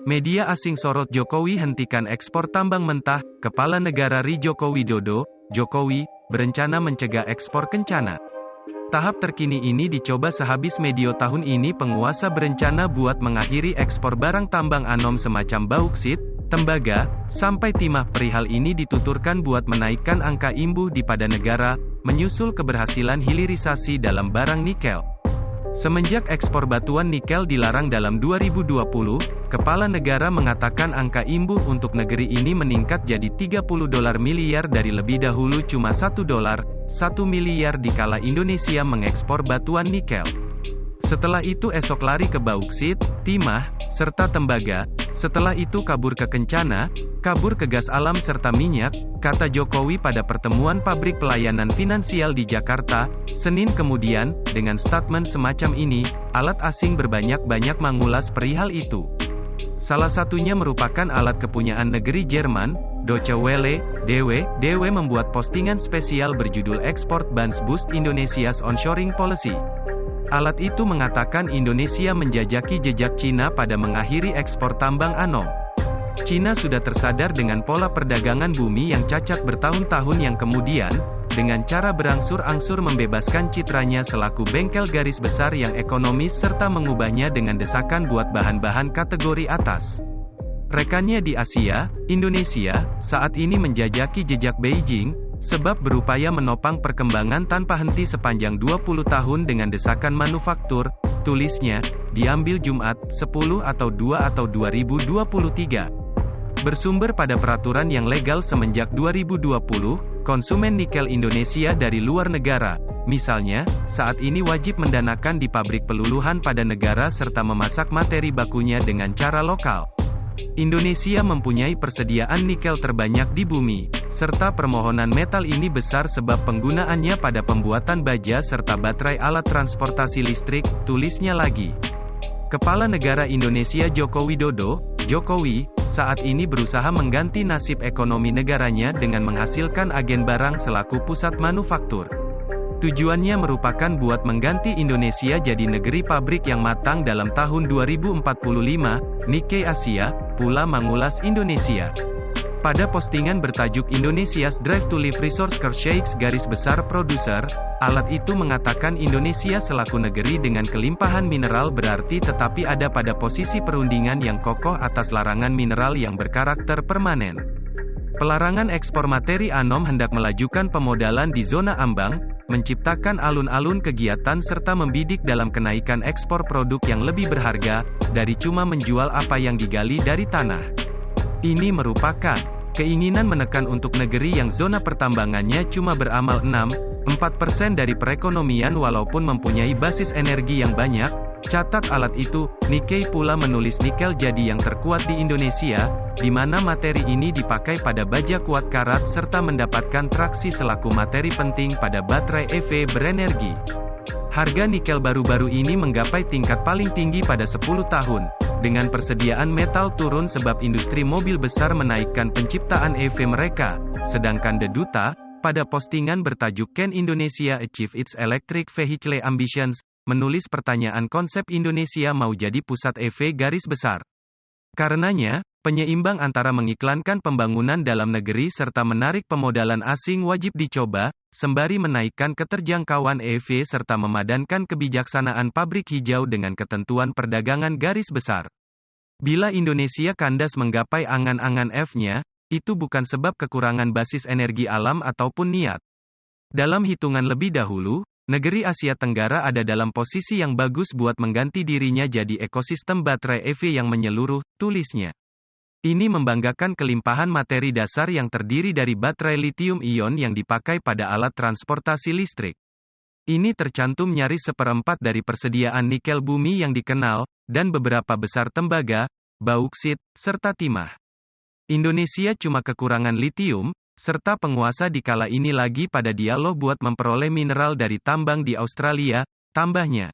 Media asing sorot Jokowi hentikan ekspor tambang mentah, Kepala Negara RI Joko Widodo, Jokowi, berencana mencegah ekspor kencana. Tahap terkini ini dicoba sehabis medio tahun ini penguasa berencana buat mengakhiri ekspor barang tambang anom semacam bauksit, tembaga, sampai timah. Perihal ini dituturkan buat menaikkan angka imbuh di pada negara, menyusul keberhasilan hilirisasi dalam barang nikel. Semenjak ekspor batuan nikel dilarang dalam 2020, Kepala Negara mengatakan angka imbuh untuk negeri ini meningkat jadi $30 miliar dari lebih dahulu cuma $1 miliar dikala Indonesia mengekspor batuan nikel. Setelah itu esok lari ke bauksit, timah, serta tembaga, setelah itu kabur ke kencana, kabur ke gas alam serta minyak, kata Jokowi pada pertemuan pabrik pelayanan finansial di Jakarta, Senin kemudian, dengan statement semacam ini, alat asing berbanyak-banyak mengulas perihal itu. Salah satunya merupakan alat kepunyaan negeri Jerman, Deutsche Welle, DW membuat postingan spesial berjudul Export Bans Boost Indonesia's Onshoring Policy. Alat itu mengatakan Indonesia menjajaki jejak Cina pada mengakhiri ekspor tambang anom. Cina sudah tersadar dengan pola perdagangan bumi yang cacat bertahun-tahun yang kemudian, dengan cara berangsur-angsur membebaskan citranya selaku bengkel garis besar yang ekonomis serta mengubahnya dengan desakan buat bahan-bahan kategori atas. Rekannya di Asia, Indonesia, saat ini menjajaki jejak Beijing, sebab berupaya menopang perkembangan tanpa henti sepanjang 20 tahun dengan desakan manufaktur, tulisnya, diambil Jumat, 10 atau 2 atau 2023. Bersumber pada peraturan yang legal semenjak 2020, konsumen nikel Indonesia dari luar negara, misalnya, saat ini wajib mendanakan di pabrik peluluhan pada negara serta memasak materi bakunya dengan cara lokal. Indonesia mempunyai persediaan nikel terbanyak di bumi, serta permohonan metal ini besar sebab penggunaannya pada pembuatan baja serta baterai alat transportasi listrik, tulisnya lagi. Kepala Negara Indonesia Joko Widodo, Jokowi, saat ini berusaha mengganti nasib ekonomi negaranya dengan menghasilkan agen barang selaku pusat manufaktur. Tujuannya merupakan buat mengganti Indonesia jadi negeri pabrik yang matang dalam tahun 2045, Nikkei Asia, pula mengulas Indonesia. Pada postingan bertajuk Indonesia's Drive to Live Resource Shakes garis besar produser, alat itu mengatakan Indonesia selaku negeri dengan kelimpahan mineral berarti tetapi ada pada posisi perundingan yang kokoh atas larangan mineral yang berkarakter permanen. Pelarangan ekspor materi anom hendak melajukan pemodalan di zona ambang, menciptakan alun-alun kegiatan serta membidik dalam kenaikan ekspor produk yang lebih berharga, dari cuma menjual apa yang digali dari tanah. Ini merupakan keinginan menekan untuk negeri yang zona pertambangannya cuma beramal 6,4% dari perekonomian walaupun mempunyai basis energi yang banyak. Catat alat itu, Nikkei pula menulis nikel jadi yang terkuat di Indonesia, di mana materi ini dipakai pada baja kuat karat serta mendapatkan traksi selaku materi penting pada baterai EV berenergi. Harga nikel baru-baru ini menggapai tingkat paling tinggi pada 10 tahun, dengan persediaan metal turun sebab industri mobil besar menaikkan penciptaan EV mereka, sedangkan The Duta, pada postingan bertajuk Can Indonesia Achieve Its Electric Vehicle Ambitions, menulis pertanyaan konsep Indonesia mau jadi pusat EV garis besar. Karenanya, penyeimbang antara mengiklankan pembangunan dalam negeri serta menarik pemodalan asing wajib dicoba, sembari menaikkan keterjangkauan EV serta memadankan kebijaksanaan pabrik hijau dengan ketentuan perdagangan garis besar. Bila Indonesia kandas menggapai angan-angan F-nya, itu bukan sebab kekurangan basis energi alam ataupun niat. Dalam hitungan lebih dahulu, negeri Asia Tenggara ada dalam posisi yang bagus buat mengganti dirinya jadi ekosistem baterai EV yang menyeluruh, tulisnya. Ini membanggakan kelimpahan materi dasar yang terdiri dari baterai lithium-ion yang dipakai pada alat transportasi listrik. Ini tercantum nyaris seperempat dari persediaan nikel bumi yang dikenal, dan beberapa besar tembaga, bauksit, serta timah. Indonesia cuma kekurangan lithium, serta penguasa di kala ini lagi pada dialog buat memperoleh mineral dari tambang di Australia, tambahnya.